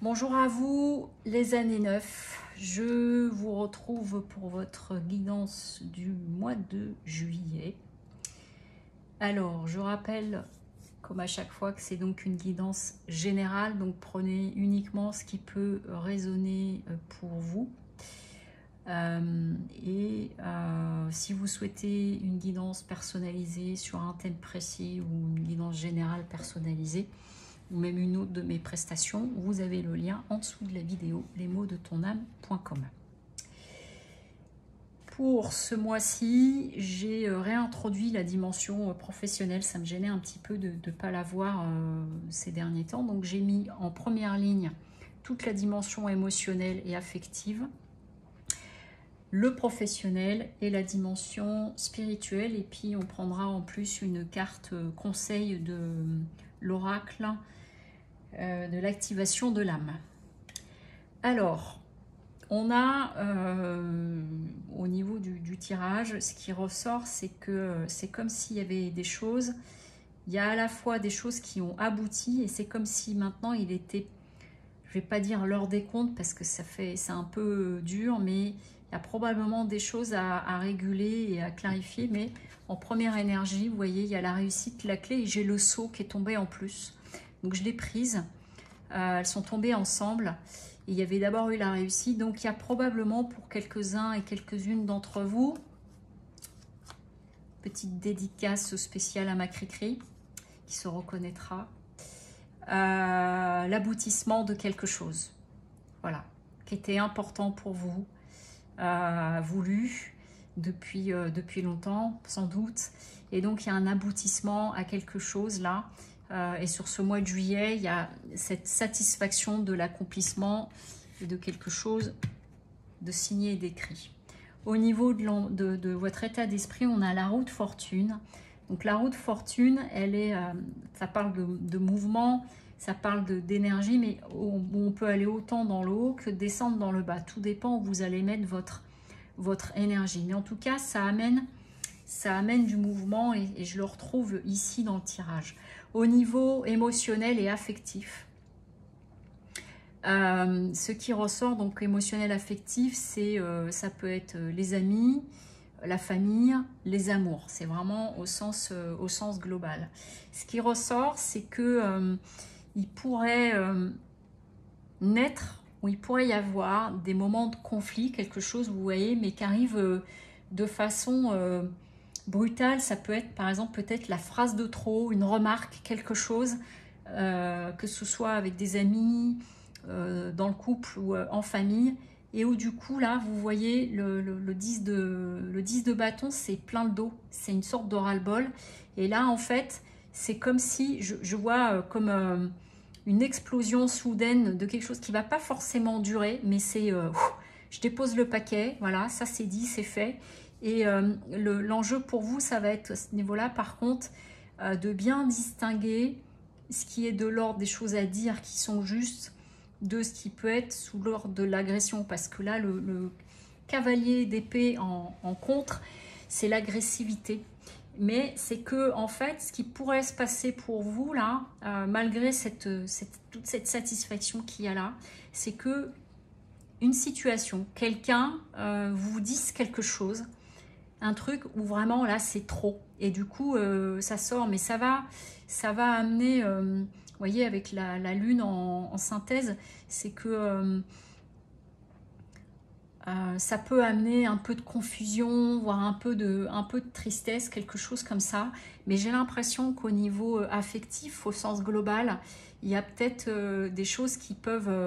Bonjour à vous les années 9, je vous retrouve pour votre guidance du mois de juillet. Alors je rappelle comme à chaque fois que c'est donc une guidance générale, donc prenez uniquement ce qui peut résonner pour vous. Si vous souhaitez une guidance personnalisée sur un thème précis ou une guidance générale personnalisée, ou même une autre de mes prestations, vous avez le lien en dessous de la vidéo, lesmotsdetonâme.com. Pour ce mois-ci, j'ai réintroduit la dimension professionnelle. Ça me gênait un petit peu de ne pas la voir ces derniers temps. Donc j'ai mis en première ligne toute la dimension émotionnelle et affective, le professionnel et la dimension spirituelle. Et puis on prendra en plus une carte conseil de l'oracle de l'activation de l'âme. Alors, on a au niveau du tirage, ce qui ressort, c'est que c'est comme s'il y avait des choses, il y a à la fois des choses qui ont abouti et c'est comme si maintenant il était, je vais pas dire l'heure des comptes parce que c'est un peu dur, mais il y a probablement des choses à réguler et à clarifier. Mais en première énergie, vous voyez, il y a la réussite, la clé, et j'ai le sceau qui est tombé en plus. Donc je l'ai prise, elles sont tombées ensemble. Et il y avait d'abord eu la réussite, donc il y a probablement pour quelques-uns et quelques-unes d'entre vous, petite dédicace spéciale à ma Cricri, qui se reconnaîtra, l'aboutissement de quelque chose, voilà, qui était important pour vous, voulu depuis longtemps, sans doute. Et donc il y a un aboutissement à quelque chose là. Et sur ce mois de juillet, il y a cette satisfaction de l'accomplissement de quelque chose de signé et d'écrit. Au niveau de votre état d'esprit, on a la roue de fortune. Donc la roue de fortune, elle est, ça parle de mouvement, ça parle d'énergie, mais on peut aller autant dans le haut que descendre dans le bas. Tout dépend où vous allez mettre votre énergie. Mais en tout cas, ça amène du mouvement et je le retrouve ici dans le tirage. Au niveau émotionnel et affectif, ce qui ressort, donc émotionnel affectif, c'est ça peut être les amis, la famille, les amours. C'est vraiment au sens global. Ce qui ressort, c'est que il pourrait naître, ou il pourrait y avoir des moments de conflit, quelque chose, vous voyez, mais qui arrive de façon brutale. Ça peut être, par exemple, peut-être la phrase de trop, une remarque, quelque chose, que ce soit avec des amis, dans le couple ou en famille, et où du coup là vous voyez le 10 de bâton, c'est plein le dos, c'est une sorte de ras-le-bol. Et là en fait c'est comme si je vois comme une explosion soudaine de quelque chose qui va pas forcément durer, mais c'est je dépose le paquet, voilà, ça c'est dit, c'est fait. Et l'enjeu pour vous, ça va être à ce niveau là par contre de bien distinguer ce qui est de l'ordre des choses à dire qui sont justes de ce qui peut être sous l'ordre de l'agression, parce que là le cavalier d'épée en contre, c'est l'agressivité. Mais c'est que en fait ce qui pourrait se passer pour vous là, malgré toute cette satisfaction qu'il y a là, c'est que une situation, quelqu'un vous dise quelque chose, un truc où vraiment là c'est trop, et du coup ça sort, mais ça va amener vous voyez, avec la lune en synthèse, c'est que ça peut amener un peu de confusion, voire un peu de tristesse, quelque chose comme ça. Mais j'ai l'impression qu'au niveau affectif, au sens global, il y a peut-être des choses qui peuvent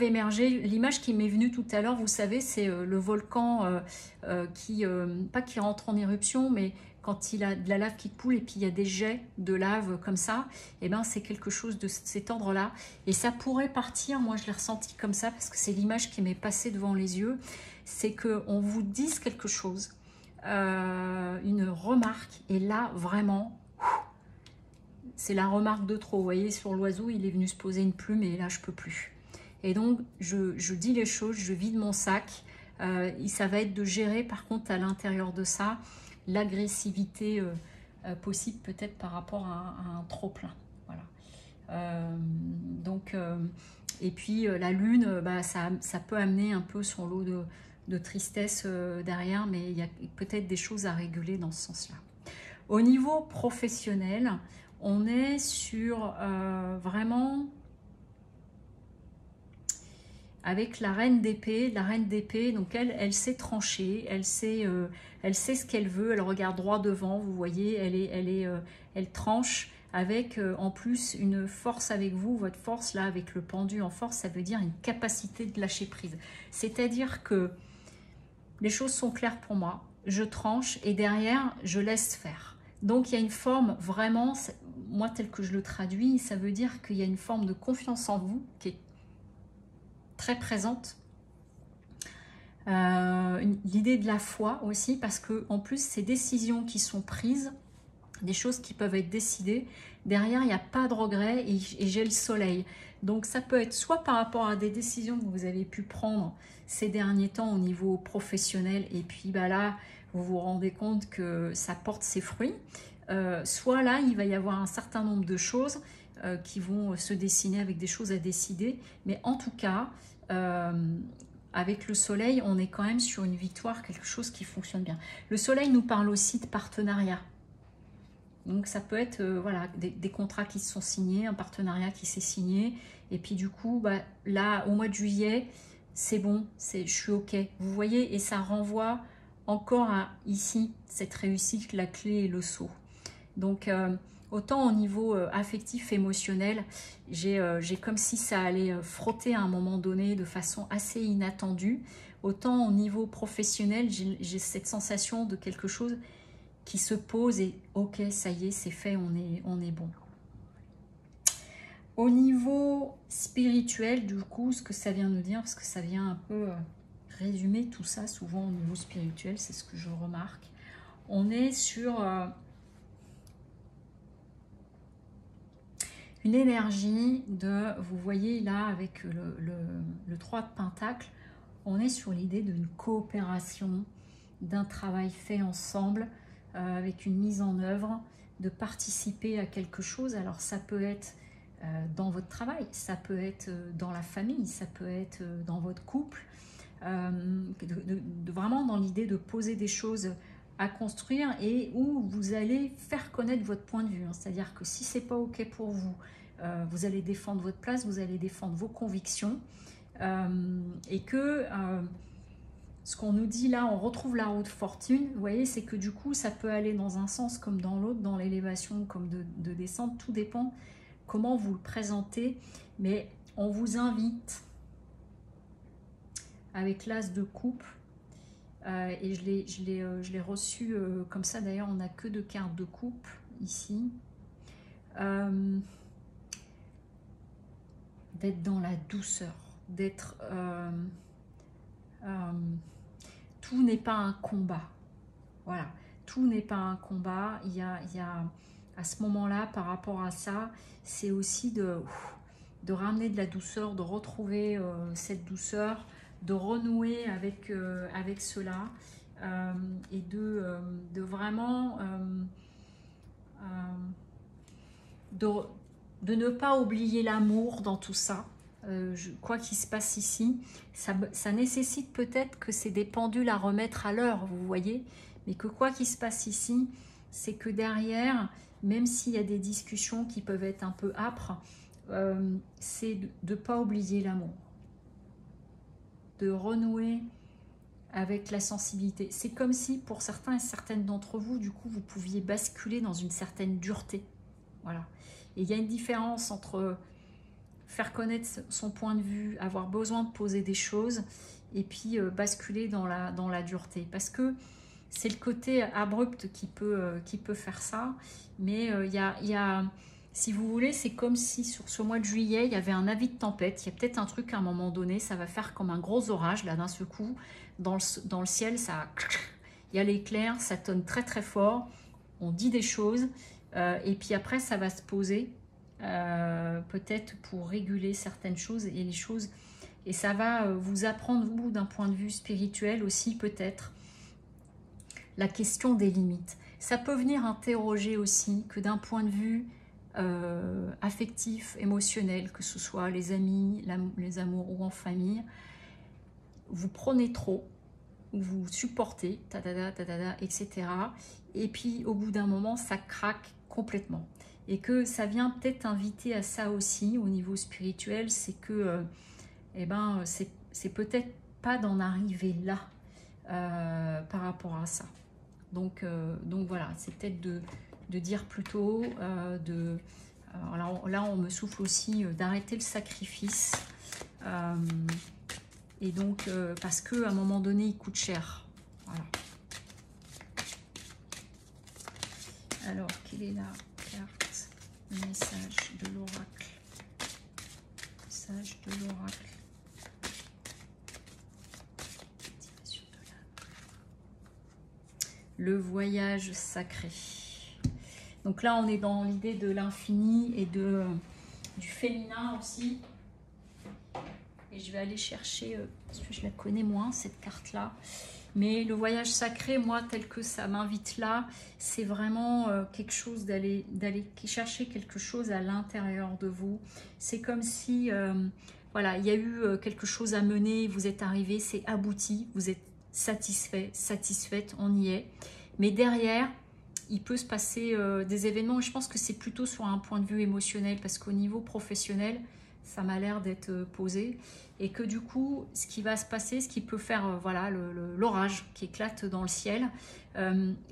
émerger. L'image qui m'est venue tout à l'heure, vous savez, c'est le volcan pas qui rentre en éruption, mais quand il a de la lave qui coule et puis il y a des jets de lave comme ça, et ben c'est quelque chose de cet ordre-là. Et ça pourrait partir, moi je l'ai ressenti comme ça, parce que c'est l'image qui m'est passée devant les yeux, c'est qu'on vous dise quelque chose, une remarque, et là vraiment, c'est la remarque de trop. Vous voyez, sur l'oiseau, il est venu se poser une plume, et là je peux plus. Et donc, je dis les choses, je vide mon sac. Ça va être de gérer, par contre, à l'intérieur de ça, l'agressivité possible, peut-être par rapport à un trop-plein. Voilà. Donc, Et puis la lune, ça peut amener un peu son lot de tristesse derrière, mais il y a peut-être des choses à réguler dans ce sens-là. Au niveau professionnel, on est sur vraiment avec la reine d'épée. La reine d'épée, donc elle sait trancher, elle sait ce qu'elle veut, elle regarde droit devant, vous voyez, elle tranche avec en plus une force avec vous. Votre force là, avec le pendu en force, ça veut dire une capacité de lâcher prise. C'est-à-dire que les choses sont claires pour moi, je tranche et derrière, je laisse faire. Donc il y a une forme vraiment, moi tel que je le traduis, ça veut dire qu'il y a une forme de confiance en vous qui est très présente. L'idée de la foi aussi, parce que en plus ces décisions qui sont prises, des choses qui peuvent être décidées, derrière il n'y a pas de regret et j'ai le soleil. Donc ça peut être soit par rapport à des décisions que vous avez pu prendre ces derniers temps au niveau professionnel, et puis là vous vous rendez compte que ça porte ses fruits, soit là il va y avoir un certain nombre de choses qui vont se dessiner avec des choses à décider, mais en tout cas avec le soleil on est quand même sur une victoire, quelque chose qui fonctionne bien. Le soleil nous parle aussi de partenariat. Donc ça peut être voilà, des contrats qui se sont signés, un partenariat qui s'est signé, et puis du coup là au mois de juillet c'est bon, je suis ok, vous voyez, et ça renvoie encore à ici cette réussite, la clé et le saut. Donc autant au niveau affectif, émotionnel, j'ai comme si ça allait frotter à un moment donné de façon assez inattendue, autant au niveau professionnel j'ai cette sensation de quelque chose qui se pose et ok, ça y est, c'est fait, on est bon. Au niveau spirituel, du coup, ce que ça vient nous dire, parce que ça vient un peu résumer tout ça, souvent au niveau spirituel, c'est ce que je remarque. On est sur une énergie de, vous voyez là, avec le 3 de Pentacle, on est sur l'idée d'une coopération, d'un travail fait ensemble, avec une mise en œuvre, de participer à quelque chose. Alors ça peut être dans votre travail, ça peut être dans la famille, ça peut être dans votre couple, vraiment dans l'idée de poser des choses à construire et où vous allez faire connaître votre point de vue. C'est-à-dire que si c'est pas ok pour vous, vous allez défendre votre place, vous allez défendre vos convictions, et que ce qu'on nous dit là, on retrouve la roue de fortune, vous voyez, c'est que du coup, ça peut aller dans un sens comme dans l'autre, dans l'élévation comme de descente, tout dépend comment vous le présentez, mais on vous invite avec l'as de coupe, et je l'ai reçu comme ça, d'ailleurs on n'a que 2 cartes de coupe ici, d'être dans la douceur, d'être... tout n'est pas un combat, voilà, tout n'est pas un combat, il y a à ce moment-là, par rapport à ça, c'est aussi de ramener de la douceur, de retrouver cette douceur, de renouer avec, avec cela, et de vraiment de ne pas oublier l'amour dans tout ça. Quoi qu'il se passe ici, ça nécessite peut-être que c'est des pendules à remettre à l'heure, vous voyez, mais que quoi qu'il se passe ici, c'est que derrière, même s'il y a des discussions qui peuvent être un peu âpres, c'est de ne pas oublier l'amour, de renouer avec la sensibilité. C'est comme si pour certains et certaines d'entre vous, du coup, vous pouviez basculer dans une certaine dureté. Voilà. Et il y a une différence entre faire connaître son point de vue, avoir besoin de poser des choses, et puis basculer dans la dureté. Parce que c'est le côté abrupt qui peut faire ça. Mais il y a, si vous voulez, c'est comme si sur ce mois de juillet, il y avait un avis de tempête. Il y a peut-être un truc à un moment donné, ça va faire comme un gros orage, là, d'un seul coup. Dans le ciel, il y a l'éclair, ça tonne très très fort. On dit des choses, et puis après, ça va se poser. Peut-être pour réguler certaines choses et les choses, et ça va vous apprendre, vous, d'un point de vue spirituel aussi, peut-être la question des limites. Ça peut venir interroger aussi que d'un point de vue affectifs, émotionnels, que ce soit les amis, les amours ou en famille, vous prenez trop, vous supportez, etc. Et puis au bout d'un moment, ça craque complètement. Et que ça vient peut-être inviter à ça aussi au niveau spirituel, c'est que eh ben, c'est peut-être pas d'en arriver là par rapport à ça. Donc voilà, c'est peut-être de dire plutôt, là on me souffle aussi d'arrêter le sacrifice. Et donc, parce qu'à un moment donné, il coûte cher. Voilà. Alors, quelle est la carte? Le message de l'oracle. Message de l'oracle. Le voyage sacré. Donc là, on est dans l'idée de l'infini et du féminin aussi. Et je vais aller chercher, parce que je la connais moins, cette carte-là. Mais le voyage sacré, moi, tel que ça m'invite là, c'est vraiment quelque chose d'aller chercher quelque chose à l'intérieur de vous. C'est comme si, voilà, il y a eu quelque chose à mener, vous êtes arrivé, c'est abouti, vous êtes satisfait, satisfaite, on y est. Mais derrière, il peut se passer des événements, et je pense que c'est plutôt sur un point de vue émotionnel, parce qu'au niveau professionnel, ça m'a l'air d'être posé, et que du coup, ce qui va se passer, ce qui peut faire, voilà, l'orage qui éclate dans le ciel,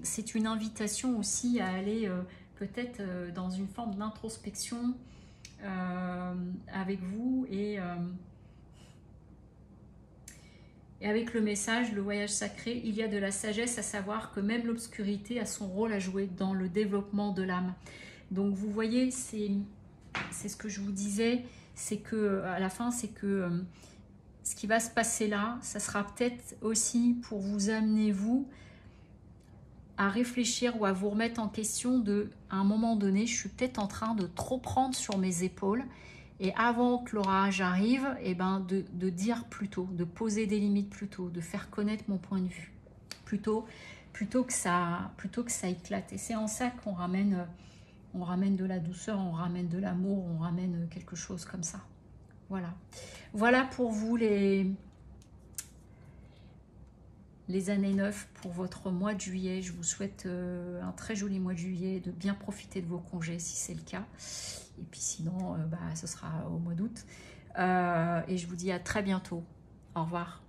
c'est une invitation aussi à aller peut-être dans une forme d'introspection avec vous, et avec le message, le voyage sacré, il y a de la sagesse, à savoir que même l'obscurité a son rôle à jouer dans le développement de l'âme. Donc vous voyez, c'est ce que je vous disais, c'est que à la fin, c'est que ce qui va se passer là, ça sera peut-être aussi pour vous amener, vous, à réfléchir ou à vous remettre en question à un moment donné, je suis peut-être en train de trop prendre sur mes épaules, et avant que l'orage arrive, eh ben de dire plus tôt, de poser des limites plus tôt, de faire connaître mon point de vue plutôt que ça éclate. Et c'est en ça qu'on ramène de la douceur, on ramène de l'amour, on ramène quelque chose comme ça. Voilà. Voilà pour vous les années 9 pour votre mois de juillet. Je vous souhaite un très joli mois de juillet, de bien profiter de vos congés si c'est le cas. Et puis sinon, ce sera au mois d'août. Et je vous dis à très bientôt. Au revoir.